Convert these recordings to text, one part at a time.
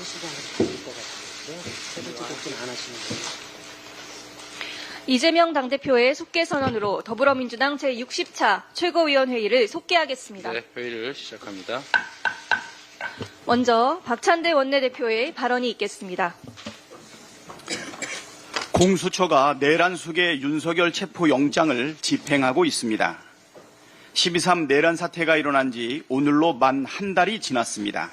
쓰시지 않으면 될것 같은데요. 세 번째 독진 안 하시는 거예요. 이재명 당대표의 속개 선언으로 더불어민주당 제60차 최고위원회의를 속개하겠습니다. 네, 회의를 시작합니다. 먼저 박찬대 원내대표의 발언이 있겠습니다. 공수처가 내란 수계 윤석열 체포영장을 집행하고 있습니다. 12.3 내란 사태가 일어난 지 오늘로 만 한 달이 지났습니다.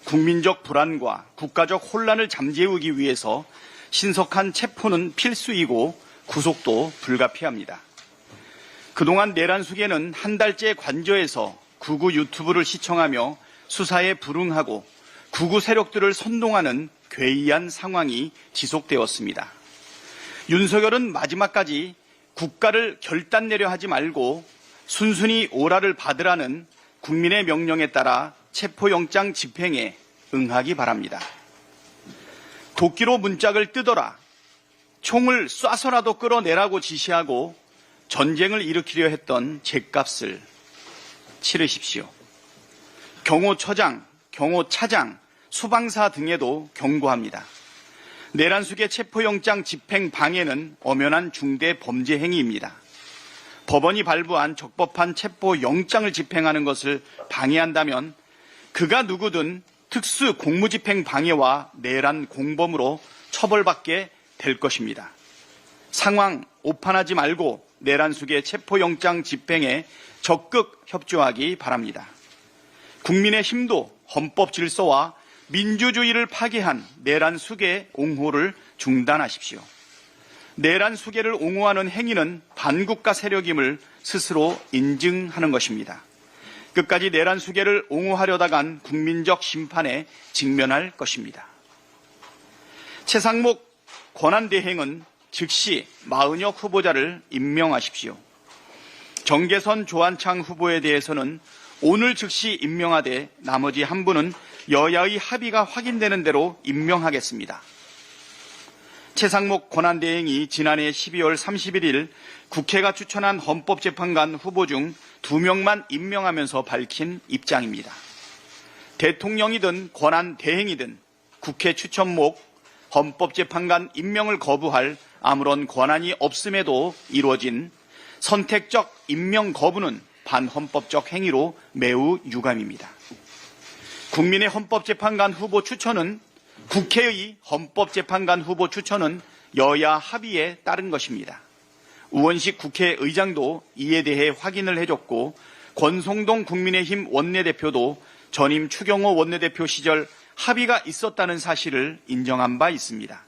국민적 불안과 국가적 혼란을 잠재우기 위해서 신속한 체포는 필수이고 구속도 불가피합니다. 그동안 내란 수계는 한 달째 관저에서 극우 유튜브를 시청하며 수사에 불응하고 극우 세력들을 선동하는 괴이한 상황이 지속되었습니다. 윤석열은 마지막까지 국가를 결단 내려 하지 말고 순순히 오라를 받으라는 국민의 명령에 따라 체포영장 집행에 응하기 바랍니다. 도끼로 문짝을 뜯어라, 총을 쏴서라도 끌어내라고 지시하고 전쟁을 일으키려 했던 죗값을 치르십시오. 경호처장, 경호차장, 수방사 등에도 경고합니다. 내란 수계 체포영장 집행 방해는 엄연한 중대 범죄 행위입니다. 법원이 발부한 적법한 체포영장을 집행하는 것을 방해한다면 그가 누구든 특수 공무집행 방해와 내란 공범으로 처벌받게 될 것입니다. 상황 오판하지 말고 내란 수계 체포영장 집행에 적극 협조하기 바랍니다. 국민의힘도 헌법 질서와 민주주의를 파괴한 내란 수계 옹호를 중단하십시오. 내란 수계를 옹호하는 행위는 반국가 세력임을 스스로 인증하는 것입니다. 끝까지 내란 수계를 옹호하려다간 국민적 심판에 직면할 것입니다. 최상목 권한대행은 즉시 마은혁 후보자를 임명하십시오. 정계선 조한창 후보에 대해서는 오늘 즉시 임명하되 나머지 한 분은 여야의 합의가 확인되는 대로 임명하겠습니다. 최상목 권한대행이 지난해 12월 31일 국회가 추천한 헌법재판관 후보 중 2명만 임명하면서 밝힌 입장입니다. 대통령이든 권한대행이든 국회 추천목 헌법재판관 임명을 거부할 아무런 권한이 없음에도 이루어진 선택적 임명 거부는 반헌법적 행위로 매우 유감입니다. 국민의 헌법재판관 후보 추천은 국회의 헌법재판관 후보 추천은 여야 합의에 따른 것입니다. 우원식 국회의장도 이에 대해 확인을 해줬고 권성동 국민의힘 원내대표도 전임 추경호 원내대표 시절 합의가 있었다는 사실을 인정한 바 있습니다.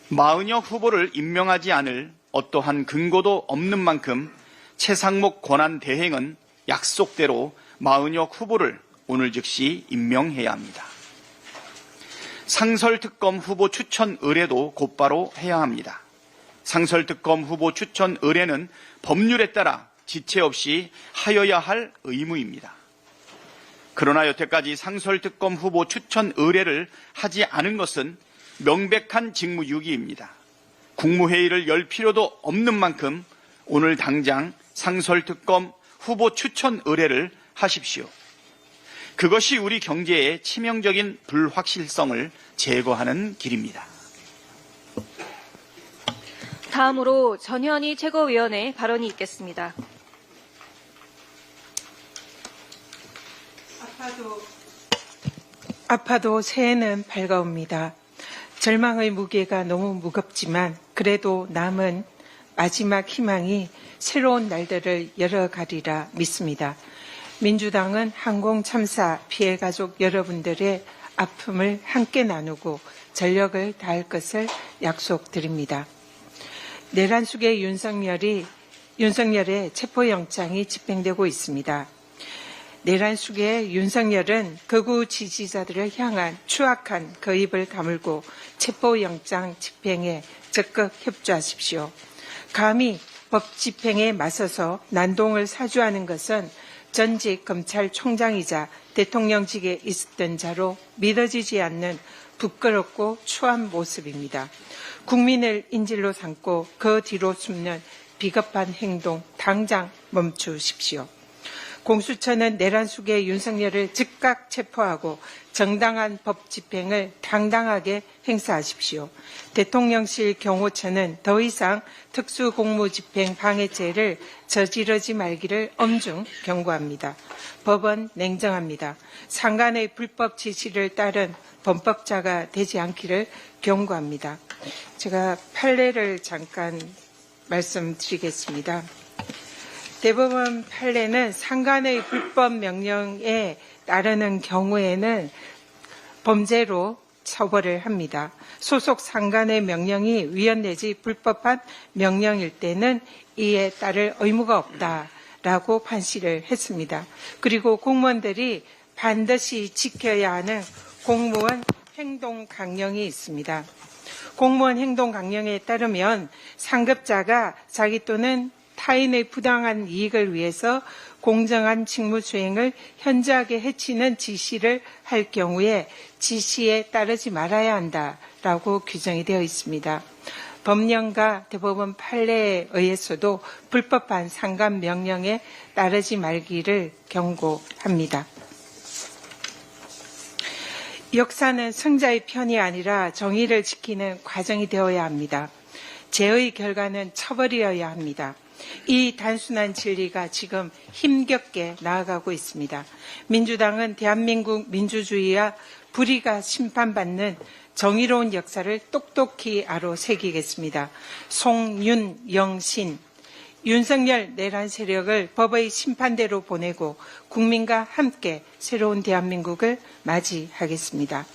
마은혁 후보를 임명하지 않을 어떠한 근거도 없는 만큼 최상목 권한대행은 약속대로 마은혁 후보를 오늘 즉시 임명해야 합니다. 상설특검 후보 추천 의뢰도 곧바로 해야 합니다. 상설특검 후보 추천 의뢰는 법률에 따라 지체 없이 하여야 할 의무입니다. 그러나 여태까지 상설특검 후보 추천 의뢰를 하지 않은 것은 명백한 직무유기입니다. 국무회의를 열 필요도 없는 만큼 오늘 당장 상설특검 후보 추천 의뢰를 하십시오. 그것이 우리 경제의 치명적인 불확실성을 제거하는 길입니다. 다음으로 전현희 최고위원의 발언이 있겠습니다. 아파도 새해는 밝아옵니다. 절망의 무게가 너무 무겁지만 그래도 남은 마지막 희망이 새로운 날들을 열어가리라 믿습니다. 민주당은 항공참사 피해 가족 여러분들의 아픔을 함께 나누고 전력을 다할 것을 약속드립니다. 내란 수계 윤석열의 체포영장이 집행되고 있습니다. 내란 수계 윤석열은 극우 지지자들을 향한 추악한 거입을 다물고 체포영장 집행에 적극 협조하십시오. 감히 법 집행에 맞서서 난동을 사주하는 것은 전직 검찰총장이자 대통령직에 있었던 자로 믿어지지 않는 부끄럽고 추한 모습입니다. 국민을 인질로 삼고 그 뒤로 숨는 비겁한 행동 당장 멈추십시오. 공수처는 내란 수괴 윤석열을 즉각 체포하고 정당한 법 집행을 당당하게 행사하십시오. 대통령실 경호처는 더 이상 특수공무집행 방해죄를 저지르지 말기를 엄중 경고합니다. 법원 냉정합니다. 상간의 불법 지시를 따른 범법자가 되지 않기를 경고합니다. 제가 판례를 잠깐 말씀드리겠습니다. 대법원 판례는 상간의 불법 명령에 따르는 경우에는 범죄로 처벌을 합니다. 소속 상간의 명령이 위헌 내지 불법한 명령일 때는 이에 따를 의무가 없다라고 판시를 했습니다. 그리고 공무원들이 반드시 지켜야 하는 공무원 행동 강령이 있습니다. 공무원 행동 강령에 따르면 상급자가 자기 또는 타인의 부당한 이익을 위해서 공정한 직무 수행을 현저하게 해치는 지시를 할 경우에 지시에 따르지 말아야 한다라고 규정이 되어 있습니다. 법령과 대법원 판례에 의해서도 불법한 상간 명령에 따르지 말기를 경고합니다. 역사는 승자의 편이 아니라 정의를 지키는 과정이 되어야 합니다. 죄의 결과는 처벌이어야 합니다. 이 단순한 진리가 지금 힘겹게 나아가고 있습니다. 민주당은 대한민국 민주주의와 불의가 심판받는 정의로운 역사를 똑똑히 새기겠습니다. 송윤영신, 윤석열 내란 세력을 법의 심판대로 보내고 국민과 함께 새로운 대한민국을 맞이하겠습니다.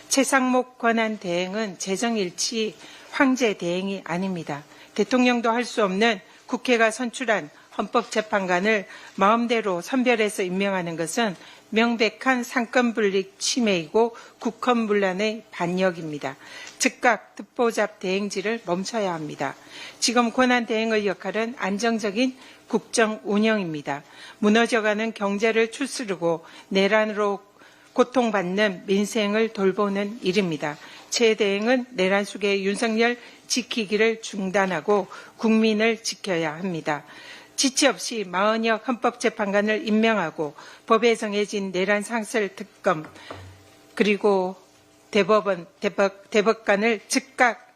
최상목 권한 대행은 재정일치 황제 대행이 아닙니다. 대통령도 할 수 없는 국회가 선출한 헌법재판관을 마음대로 선별해서 임명하는 것은 명백한 상권분립 침해이고 국헌문란의 반역입니다. 즉각 듣보잡 대행질을 멈춰야 합니다. 지금 권한 대행의 역할은 안정적인 국정 운영입니다. 무너져가는 경제를 추스르고 내란으로 고통받는 민생을 돌보는 일입니다. 최 대행은 내란 속의 윤석열 지키기를 중단하고 국민을 지켜야 합니다. 지체 없이 40여 헌법재판관을 임명하고 법에 정해진 내란 상설 특검 그리고 대법관을 즉각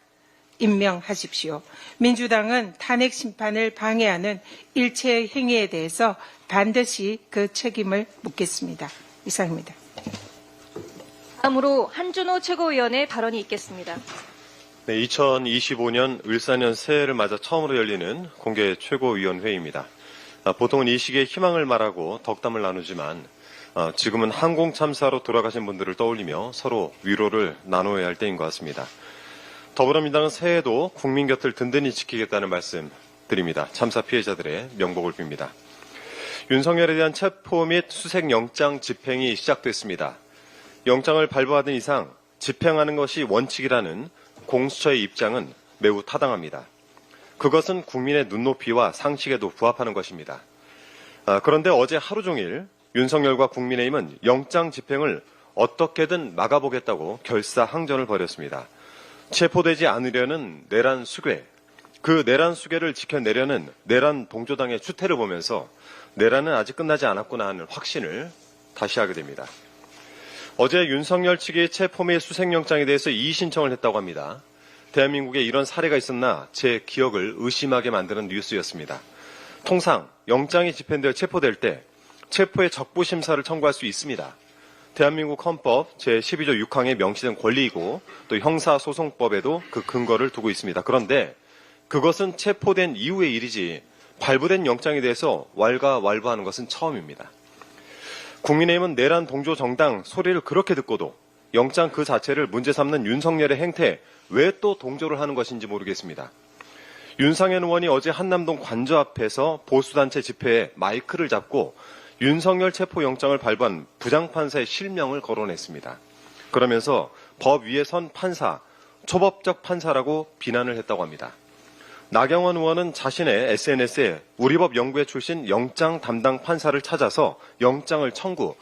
임명하십시오. 민주당은 탄핵 심판을 방해하는 일체의 행위에 대해서 반드시 그 책임을 묻겠습니다. 이상입니다. 다음으로 한준호 최고위원의 발언이 있겠습니다. 네, 2025년 을사년 새해를 맞아 처음으로 열리는 공개 최고위원회의입니다. 보통은 이 시기에 희망을 말하고 덕담을 나누지만 지금은 항공 참사로 돌아가신 분들을 떠올리며 서로 위로를 나눠야 할 때인 것 같습니다. 더불어민주당은 새해에도 국민 곁을 든든히 지키겠다는 말씀 드립니다. 참사 피해자들의 명복을 빕니다. 윤석열에 대한 체포 및 수색영장 집행이 시작됐습니다. 영장을 발부하던 이상 집행하는 것이 원칙이라는 공수처의 입장은 매우 타당합니다. 그것은 국민의 눈높이와 상식에도 부합하는 것입니다. 그런데 어제 하루 종일 윤석열과 국민의힘은 영장 집행을 어떻게든 막아보겠다고 결사항전을 벌였습니다. 체포되지 않으려는 내란 수괴, 그 내란 수괴를 지켜내려는 내란 동조당의 추태를 보면서 내란은 아직 끝나지 않았구나 하는 확신을 다시 하게 됩니다. 어제 윤석열 측의 체포 및 수색영장에 대해서 이의 신청을 했다고 합니다. 대한민국에 이런 사례가 있었나 제 기억을 의심하게 만드는 뉴스였습니다. 통상 영장이 집행되어 체포될 때 체포의 적부심사를 청구할 수 있습니다. 대한민국 헌법 제12조 6항에 명시된 권리이고 또 형사소송법에도 그 근거를 두고 있습니다. 그런데 그것은 체포된 이후의 일이지 발부된 영장에 대해서 왈가왈부하는 것은 처음입니다. 국민의힘은 내란 동조 정당 소리를 그렇게 듣고도 영장 그 자체를 문제 삼는 윤석열의 행태에 왜 또 동조를 하는 것인지 모르겠습니다. 윤상현 의원이 어제 한남동 관저 앞에서 보수단체 집회에 마이크를 잡고 윤석열 체포영장을 발부한 부장판사의 실명을 거론했습니다. 그러면서 법 위에 선 판사, 초법적 판사라고 비난을 했다고 합니다. 나경원 의원은 자신의 SNS에 우리법 연구회 출신 영장 담당 판사를 찾아서 영장을 청구,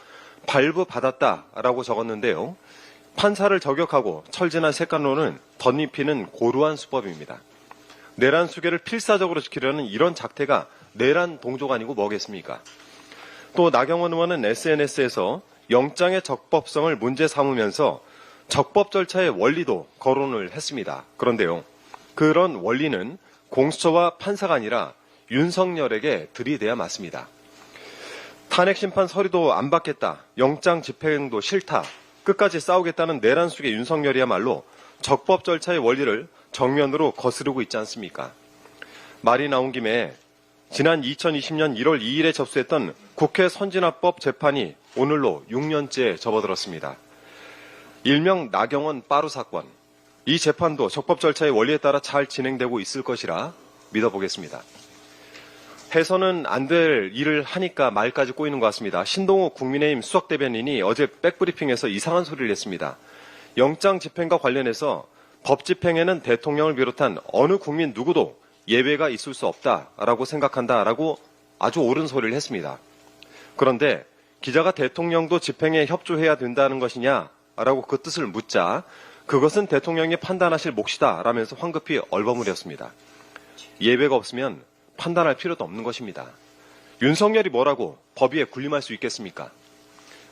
발부받았다라고 적었는데요. 판사를 저격하고 철진한 색깔론은 덧입히는 고루한 수법입니다. 내란 수괴를 필사적으로 지키려는 이런 작태가 내란 동조가 아니고 뭐겠습니까? 또 나경원 의원은 SNS에서 영장의 적법성을 문제 삼으면서 적법 절차의 원리도 거론을 했습니다. 그런데요, 그런 원리는 공수처와 판사가 아니라 윤석열에게 들이대야 맞습니다. 탄핵 심판 서류도 안 받겠다, 영장 집행도 싫다, 끝까지 싸우겠다는 내란 속의 윤석열이야말로 적법 절차의 원리를 정면으로 거스르고 있지 않습니까? 말이 나온 김에 지난 2020년 1월 2일에 접수했던 국회 선진화법 재판이 오늘로 6년째 접어들었습니다. 일명 나경원 빠루 사건. 이 재판도 적법 절차의 원리에 따라 잘 진행되고 있을 것이라 믿어보겠습니다. 해서는 안 될 일을 하니까 말까지 꼬이는 것 같습니다. 신동욱 국민의힘 수석대변인이 어제 백브리핑에서 이상한 소리를 했습니다. 영장 집행과 관련해서 법 집행에는 대통령을 비롯한 어느 국민 누구도 예외가 있을 수 없다라고 생각한다라고 아주 옳은 소리를 했습니다. 그런데 기자가 대통령도 집행에 협조해야 된다는 것이냐라고 그 뜻을 묻자 그것은 대통령이 판단하실 몫이다 라면서 황급히 얼버무렸습니다. 예외가 없으면 판단할 필요도 없는 것입니다. 윤석열이 뭐라고 법 위에 군림할 수 있겠습니까?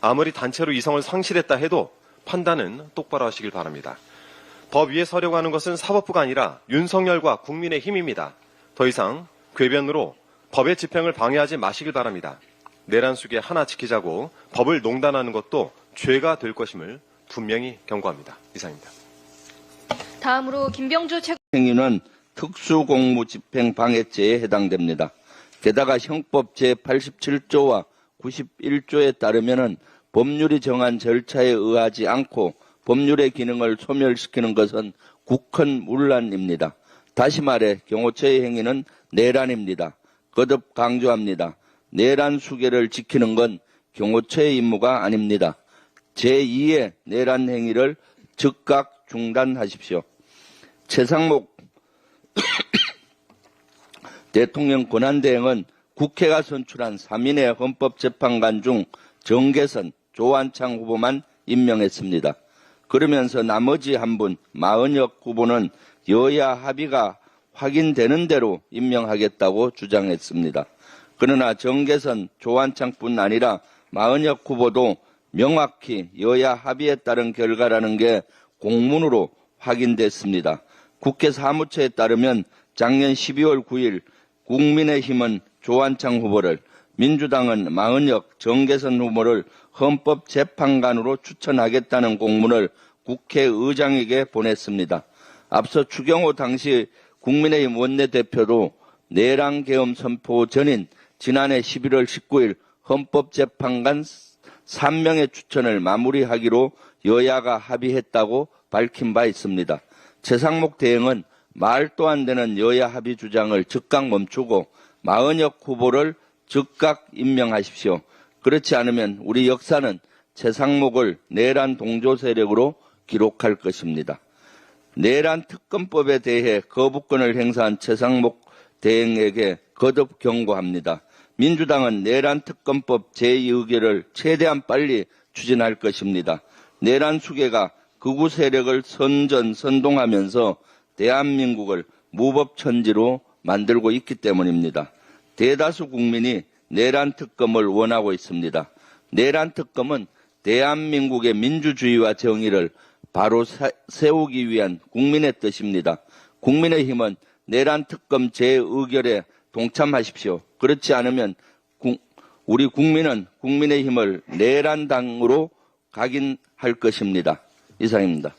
아무리 단체로 이성을 상실했다 해도 판단은 똑바로 하시길 바랍니다. 법 위에 서려고 하는 것은 사법부가 아니라 윤석열과 국민의힘입니다. 더 이상 궤변으로 법의 집행을 방해하지 마시길 바랍니다. 내란 속에 하나 지키자고 법을 농단하는 것도 죄가 될 것임을 분명히 경고합니다. 이상입니다. 다음으로 김병주 최고 행위는 특수공무집행방해죄에 해당됩니다. 게다가 형법 제87조와 91조에 따르면 법률이 정한 절차에 의하지 않고 법률의 기능을 소멸시키는 것은 국헌 문란입니다. 다시 말해 경호처의 행위는 내란입니다. 거듭 강조합니다. 내란 수계를 지키는 건 경호처의 임무가 아닙니다. 제2의 내란 행위를 즉각 중단하십시오. 최상목 대통령 권한대행은 국회가 선출한 3인의 헌법재판관 중 정계선, 조한창 후보만 임명했습니다. 그러면서 나머지 한 분, 마은혁 후보는 여야 합의가 확인되는 대로 임명하겠다고 주장했습니다. 그러나 정계선, 조한창뿐 아니라 마은혁 후보도 명확히 여야 합의에 따른 결과라는 게 공문으로 확인됐습니다. 국회 사무처에 따르면 작년 12월 9일 국민의힘은 조한창 후보를, 민주당은 마은혁, 정계선 후보를 헌법재판관으로 추천하겠다는 공문을 국회의장에게 보냈습니다. 앞서 추경호 당시 국민의힘 원내대표도 내란 계엄 선포 전인 지난해 11월 19일 헌법재판관 3명의 추천을 마무리하기로 여야가 합의했다고 밝힌 바 있습니다. 최상목 대행은 말도 안 되는 여야 합의 주장을 즉각 멈추고 마은혁 후보를 즉각 임명하십시오. 그렇지 않으면 우리 역사는 최상목을 내란 동조 세력으로 기록할 것입니다. 내란 특검법에 대해 거부권을 행사한 최상목 대행에게 거듭 경고합니다. 민주당은 내란 특검법 제2의결을 최대한 빨리 추진할 것입니다. 내란 수괴가 극우 세력을 선동하면서 대한민국을 무법천지로 만들고 있기 때문입니다. 대다수 국민이 내란 특검을 원하고 있습니다. 내란 특검은 대한민국의 민주주의와 정의를 바로 세우기 위한 국민의 뜻입니다. 국민의힘은 내란 특검 재의결에 동참하십시오. 그렇지 않으면 우리 국민은 국민의힘을 내란당으로 각인할 것입니다. 이상입니다.